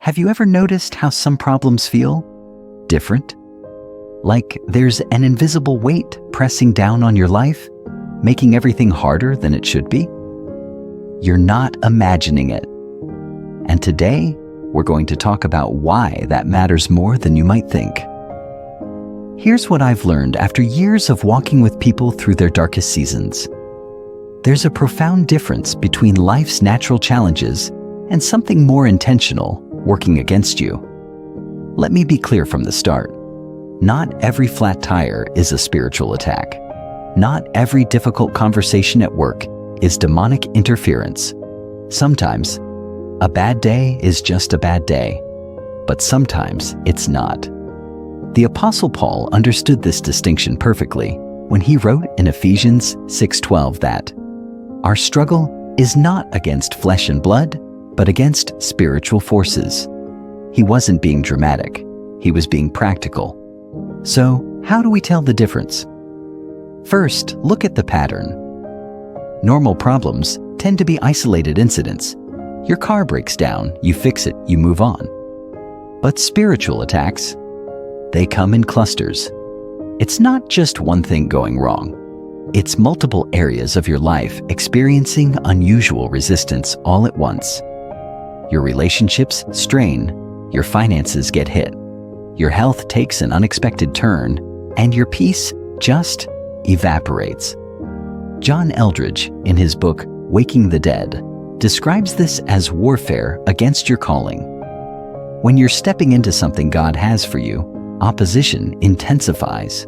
Have you ever noticed how some problems feel different? Like there's an invisible weight pressing down on your life, making everything harder than it should be? You're not imagining it. And today, we're going to talk about why that matters more than you might think. Here's what I've learned after years of walking with people through their darkest seasons. There's a profound difference between life's natural challenges and something more intentional working against you. Let me be clear from the start. Not every flat tire is a spiritual attack. Not every difficult conversation at work is demonic interference. Sometimes, a bad day is just a bad day, but sometimes it's not. The Apostle Paul understood this distinction perfectly when he wrote in Ephesians 6:12 that our struggle is not against flesh and blood, but against spiritual forces. He wasn't being dramatic, he was being practical. So, how do we tell the difference? First, look at the pattern. Normal problems tend to be isolated incidents. Your car breaks down, you fix it, you move on. But spiritual attacks, they come in clusters. It's not just one thing going wrong. It's multiple areas of your life experiencing unusual resistance all at once. Your relationships strain, your finances get hit, your health takes an unexpected turn, and your peace just evaporates. John Eldredge, in his book Waking the Dead, describes this as warfare against your calling. When you're stepping into something God has for you, opposition intensifies.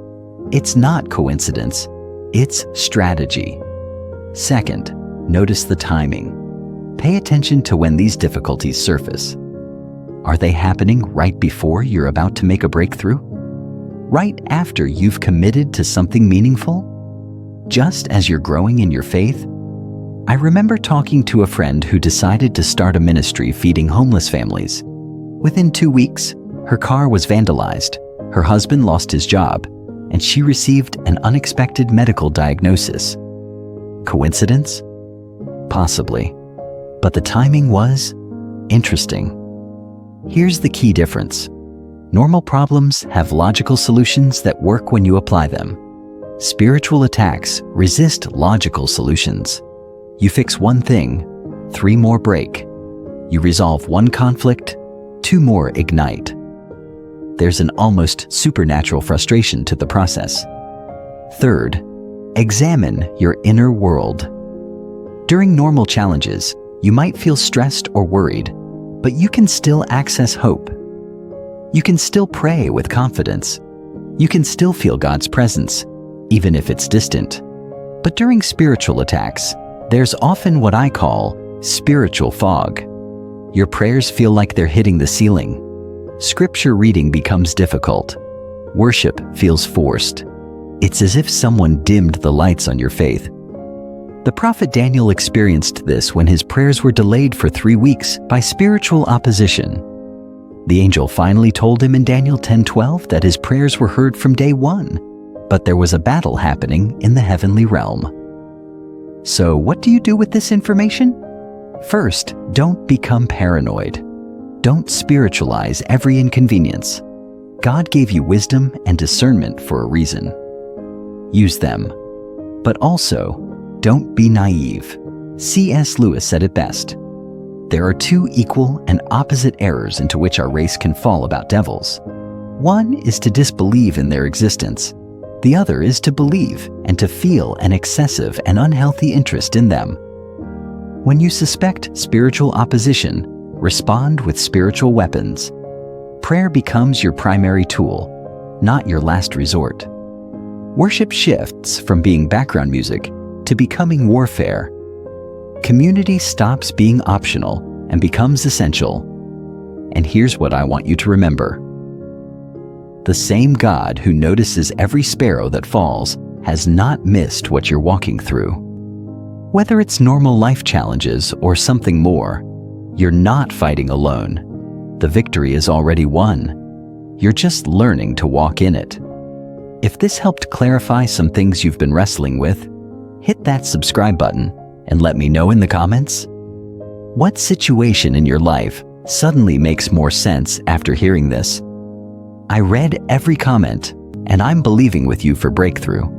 It's not coincidence, it's strategy. Second, notice the timing. Pay attention to when these difficulties surface. Are they happening right before you're about to make a breakthrough? Right after you've committed to something meaningful? Just as you're growing in your faith? I remember talking to a friend who decided to start a ministry feeding homeless families. Within 2 weeks, her car was vandalized, her husband lost his job, and she received an unexpected medical diagnosis. Coincidence? Possibly. But the timing was interesting. Here's the key difference. Normal problems have logical solutions that work when you apply them. Spiritual attacks resist logical solutions. You fix one thing, 3 more break. You resolve one conflict, 2 more ignite. There's an almost supernatural frustration to the process. Third, examine your inner world. During normal challenges, you might feel stressed or worried, but you can still access hope. You can still pray with confidence. You can still feel God's presence, even if it's distant. But during spiritual attacks, there's often what I call spiritual fog. Your prayers feel like they're hitting the ceiling. Scripture reading becomes difficult. Worship feels forced. It's as if someone dimmed the lights on your faith. The prophet Daniel experienced this when his prayers were delayed for 3 weeks by spiritual opposition. The angel finally told him in Daniel 10:12 that his prayers were heard from day 1, but there was a battle happening in the heavenly realm. So what do you do with this information? First, don't become paranoid. Don't spiritualize every inconvenience. God gave you wisdom and discernment for a reason. Use them. But also, don't be naive. C.S. Lewis said it best. There are 2 equal and opposite errors into which our race can fall about devils. One is to disbelieve in their existence. The other is to believe and to feel an excessive and unhealthy interest in them. When you suspect spiritual opposition, respond with spiritual weapons. Prayer becomes your primary tool, not your last resort. Worship shifts from being background music to becoming warfare. Community stops being optional and becomes essential. And here's what I want you to remember. The same God who notices every sparrow that falls has not missed what you're walking through. Whether it's normal life challenges or something more, you're not fighting alone. The victory is already won. You're just learning to walk in it. If this helped clarify some things you've been wrestling with, hit that subscribe button and let me know in the comments. What situation in your life suddenly makes more sense after hearing this. I read every comment, and I'm believing with you for breakthrough.